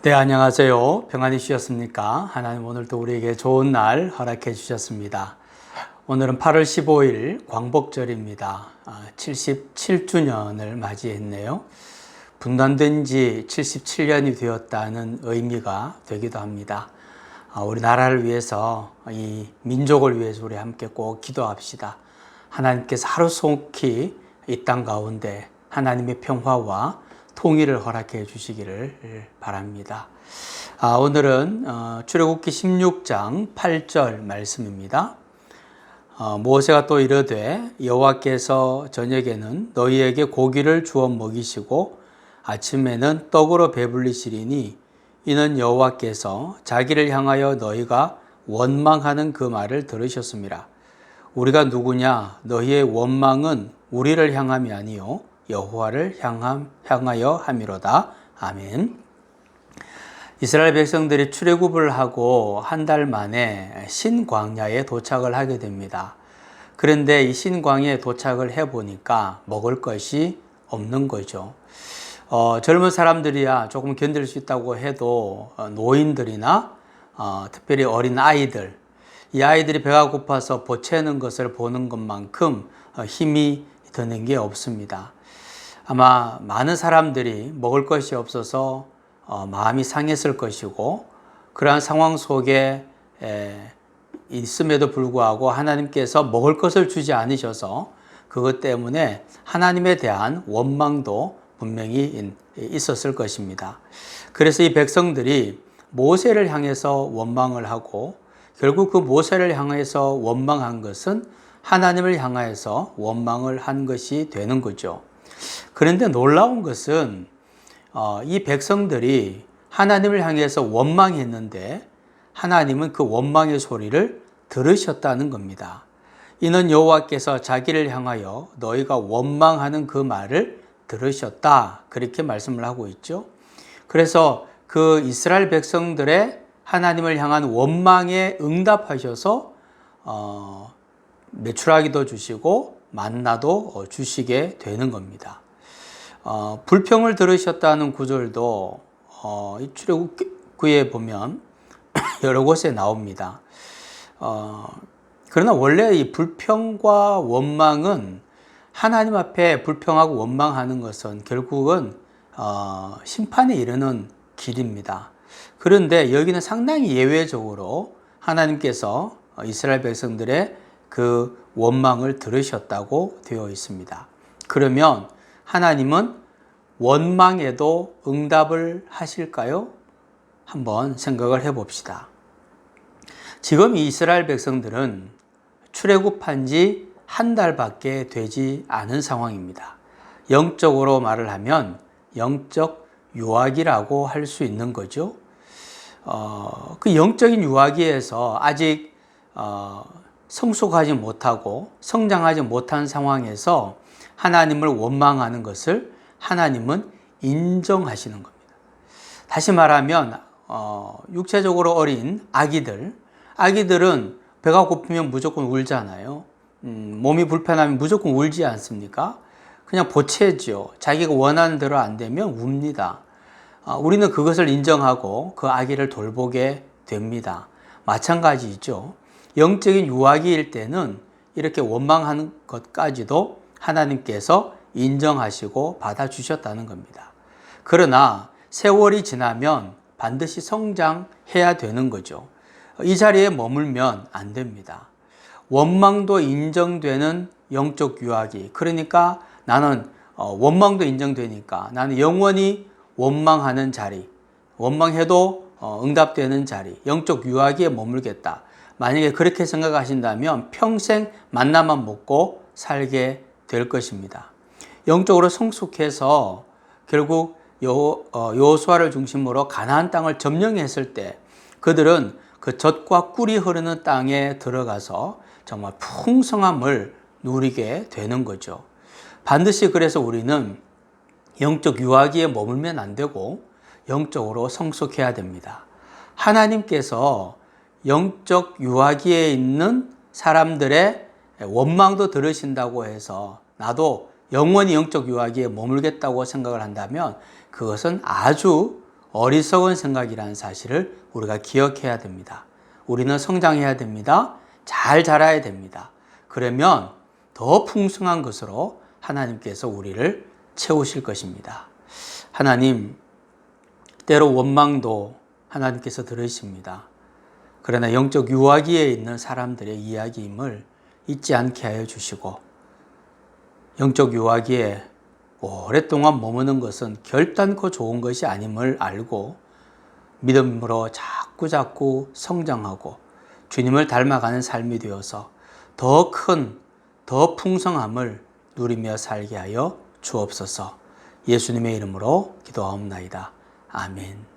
네, 안녕하세요. 평안히 쉬셨습니까? 하나님 오늘도 우리에게 좋은 날 허락해 주셨습니다. 오늘은 8월 15일 광복절입니다. 77주년을 맞이했네요. 분단된 지 77년이 되었다는 의미가 되기도 합니다. 우리나라를 위해서, 이 민족을 위해서 우리 함께 꼭 기도합시다. 하나님께서 하루속히 이 땅 가운데 하나님의 평화와 통일을 허락해 주시기를 바랍니다. 오늘은 출애굽기 16장 8절 말씀입니다. 모세가 또 이르되 여호와께서 저녁에는 너희에게 고기를 주어 먹이시고 아침에는 떡으로 배불리시리니 이는 여호와께서 자기를 향하여 너희가 원망하는 그 말을 들으셨음이라. 우리가 누구냐? 너희의 원망은 우리를 향함이 아니요 여호와를 향하여 함이로다. 아멘. 이스라엘 백성들이 출애굽을 하고 한 달 만에 신광야에 도착을 하게 됩니다. 그런데 이 신광야에 도착을 해보니까 먹을 것이 없는 거죠. 젊은 사람들이야 조금 견딜 수 있다고 해도 노인들이나 특별히 어린 아이들, 이 아이들이 배가 고파서 보채는 것을 보는 것만큼 힘이 드는 게 없습니다. 아마 많은 사람들이 먹을 것이 없어서 마음이 상했을 것이고, 그러한 상황 속에 있음에도 불구하고 하나님께서 먹을 것을 주지 않으셔서 그것 때문에 하나님에 대한 원망도 분명히 있었을 것입니다. 그래서 이 백성들이 모세를 향해서 원망을 하고, 결국 그 모세를 향해서 원망한 것은 하나님을 향해서 원망을 한 것이 되는 거죠. 그런데 놀라운 것은 이 백성들이 하나님을 향해서 원망했는데 하나님은 그 원망의 소리를 들으셨다는 겁니다. 이는 여호와께서 자기를 향하여 너희가 원망하는 그 말을 들으셨다, 그렇게 말씀을 하고 있죠. 그래서 그 이스라엘 백성들의 하나님을 향한 원망에 응답하셔서 메추라기도 주시고 만나도 주시게 되는 겁니다. 불평을 들으셨다는 구절도 이 출애굽기에 보면 여러 곳에 나옵니다. 그러나 원래 이 불평과 원망은, 하나님 앞에 불평하고 원망하는 것은 결국은 심판에 이르는 길입니다. 그런데 여기는 상당히 예외적으로 하나님께서 이스라엘 백성들의 그 원망을 들으셨다고 되어 있습니다. 그러면 하나님은 원망에도 응답을 하실까요? 한번 생각을 해봅시다. 지금 이 이스라엘 백성들은 출애굽한 지 한 달밖에 되지 않은 상황입니다. 영적으로 말을 하면 영적 유아기라고 할 수 있는 거죠. 그 영적인 유아기에서 아직 성숙하지 못하고 성장하지 못한 상황에서 하나님을 원망하는 것을 하나님은 인정하시는 겁니다. 다시 말하면 육체적으로 어린 아기들은 배가 고프면 무조건 울잖아요. 몸이 불편하면 무조건 울지 않습니까? 그냥 보채죠. 자기가 원하는 대로 안 되면 웁니다. 우리는 그것을 인정하고 그 아기를 돌보게 됩니다. 마찬가지죠. 영적인 유아기일 때는 이렇게 원망하는 것까지도 하나님께서 인정하시고 받아주셨다는 겁니다. 그러나 세월이 지나면 반드시 성장해야 되는 거죠. 이 자리에 머물면 안 됩니다. 원망도 인정되는 영적 유아기, 그러니까 나는 원망도 인정되니까 나는 영원히 원망하는 자리, 원망해도 응답되는 자리, 영적 유아기에 머물겠다. 만약에 그렇게 생각하신다면 평생 만나만 먹고 살게 될 것입니다. 영적으로 성숙해서 결국 여호수아를 중심으로 가나안 땅을 점령했을 때 그들은 그 젖과 꿀이 흐르는 땅에 들어가서 정말 풍성함을 누리게 되는 거죠. 반드시 그래서 우리는 영적 유아기에 머물면 안 되고 영적으로 성숙해야 됩니다. 하나님께서 영적 유아기에 있는 사람들의 원망도 들으신다고 해서 나도 영원히 영적 유아기에 머물겠다고 생각을 한다면 그것은 아주 어리석은 생각이라는 사실을 우리가 기억해야 됩니다. 우리는 성장해야 됩니다. 잘 자라야 됩니다. 그러면 더 풍성한 것으로 하나님께서 우리를 채우실 것입니다. 하나님, 때로 원망도 하나님께서 들으십니다. 그러나 영적 유아기에 있는 사람들의 이야기임을 잊지 않게 하여 주시고, 영적 유아기에 오랫동안 머무는 것은 결단코 좋은 것이 아님을 알고 믿음으로 자꾸 성장하고 주님을 닮아가는 삶이 되어서 더 큰, 더 풍성함을 누리며 살게 하여 주옵소서. 예수님의 이름으로 기도하옵나이다. 아멘.